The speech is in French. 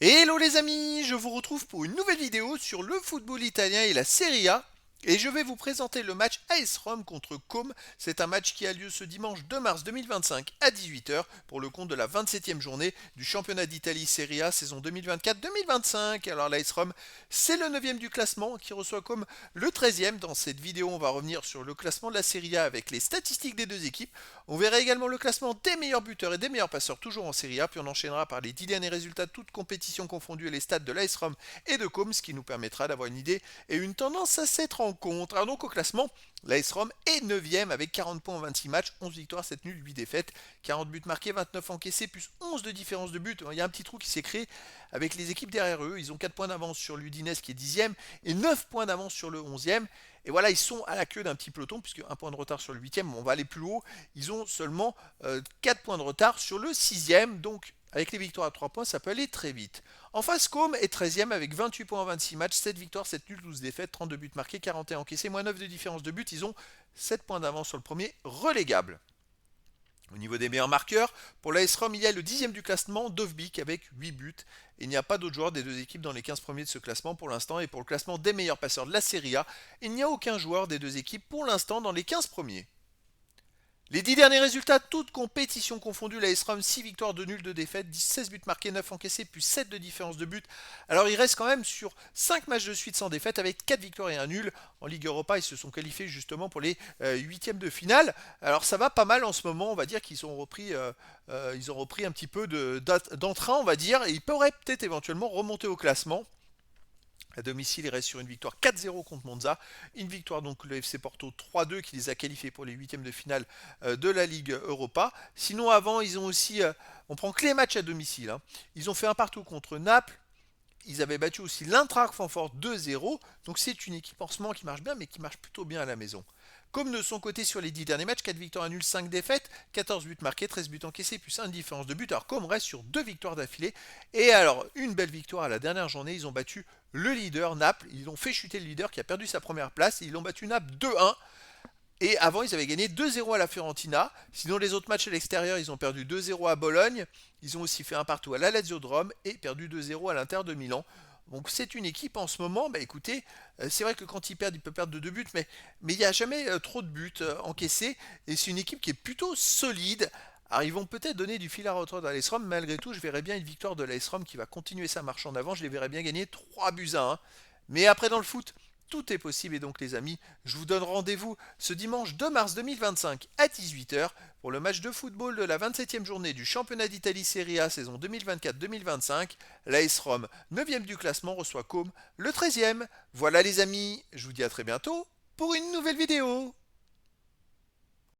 Hello les amis, je vous retrouve pour une nouvelle vidéo sur le football italien et la Serie A. Et je vais vous présenter le match AS Rome contre Côme. C'est un match qui a lieu ce dimanche 2 mars 2025 à 18h pour le compte de la 27e journée du championnat d'Italie Serie A saison 2024-2025. Alors l'AS Rome, c'est le 9e du classement qui reçoit Côme le 13e. Dans cette vidéo, on va revenir sur le classement de la Serie A avec les statistiques des deux équipes. On verra également le classement des meilleurs buteurs et des meilleurs passeurs toujours en Serie A. Puis on enchaînera par les 10 derniers résultats de toutes compétitions confondues et les stats de l'AS Rome et de Côme, ce qui nous permettra d'avoir une idée et une tendance à cette rencontre. Alors donc au classement, l'AS Rome est 9ème avec 40 points en 26 matchs, 11 victoires, 7 nuls, 8 défaites, 40 buts marqués, 29 encaissés, plus 11 de différence de but. Il y a un petit trou qui s'est créé avec les équipes derrière eux. Ils ont 4 points d'avance sur l'Udinese qui est 10ème et 9 points d'avance sur le 11ème. Et voilà, ils sont à la queue d'un petit peloton, puisque un point de retard sur le 8ème, on va aller plus haut. Ils ont seulement 4 points de retard sur le 6ème, donc avec les victoires à 3 points, ça peut aller très vite. En face, Côme est 13ème avec 28 points en 26 matchs, 7 victoires, 7 nuls, 12 défaites, 32 buts marqués, 41 encaissés, moins 9 de différence de but. Ils ont 7 points d'avance sur le premier, relégable. Au niveau des meilleurs marqueurs, pour l'AS Rome, il y a le 10e du classement, Dovbyk, avec 8 buts. Il n'y a pas d'autres joueurs des deux équipes dans les 15 premiers de ce classement pour l'instant. Et pour le classement des meilleurs passeurs de la Serie A, il n'y a aucun joueur des deux équipes pour l'instant dans les 15 premiers. Les 10 derniers résultats, toutes compétitions confondues, l'AS Rome 6 victoires, 2 nuls, 2 défaites, 16 buts marqués, 9 encaissés, plus 7 de différence de but. Alors il reste quand même sur 5 matchs de suite sans défaite avec 4 victoires et un nul. En Ligue Europa, ils se sont qualifiés justement pour les huitièmes de finale. Alors ça va pas mal en ce moment, on va dire qu'ils ils ont repris un petit peu d'entrain, on va dire, et ils pourraient peut-être éventuellement remonter au classement. À domicile, il reste sur une victoire 4-0 contre Monza. Une victoire donc le FC Porto 3-2 qui les a qualifiés pour les huitièmes de finale de la Ligue Europa. Sinon avant, ils ont aussi, on prend que les matchs à domicile, hein. Ils ont fait un partout contre Naples. Ils avaient battu aussi l'Eintracht Francfort 2-0. Donc c'est une équipe en ce moment qui marche bien, mais qui marche plutôt bien à la maison. Comme de son côté sur les 10 derniers matchs, 4 victoires à nul, 5 défaites, 14 buts marqués, 13 buts encaissés, plus 1 différence de but. Alors comme reste sur 2 victoires d'affilée. Et alors une belle victoire à la dernière journée, ils ont battu le leader Naples. Ils ont fait chuter le leader qui a perdu sa première place. Et ils ont battu Naples 2-1. Et avant, ils avaient gagné 2-0 à la Fiorentina. Sinon, les autres matchs à l'extérieur, ils ont perdu 2-0 à Bologne. Ils ont aussi fait un partout à la Lazio de Rome et perdu 2-0 à l'Inter de Milan. Donc c'est une équipe en ce moment, bah écoutez, c'est vrai que quand ils perdent, ils peuvent perdre de 2 buts, mais il n'y a jamais trop de buts encaissés. Et c'est une équipe qui est plutôt solide. Alors ils vont peut-être donner du fil à retordre à l'AS Rome, malgré tout, je verrais bien une victoire de l'AS Rome qui va continuer sa marche en avant. Je les verrais bien gagner 3 buts à 1. Mais après dans le foot, tout est possible et donc les amis, je vous donne rendez-vous ce dimanche 2 mars 2025 à 18h pour le match de football de la 27e journée du championnat d'Italie Serie A saison 2024-2025. L'AS Rome, 9e du classement, reçoit Côme, le 13e. Voilà les amis, je vous dis à très bientôt pour une nouvelle vidéo.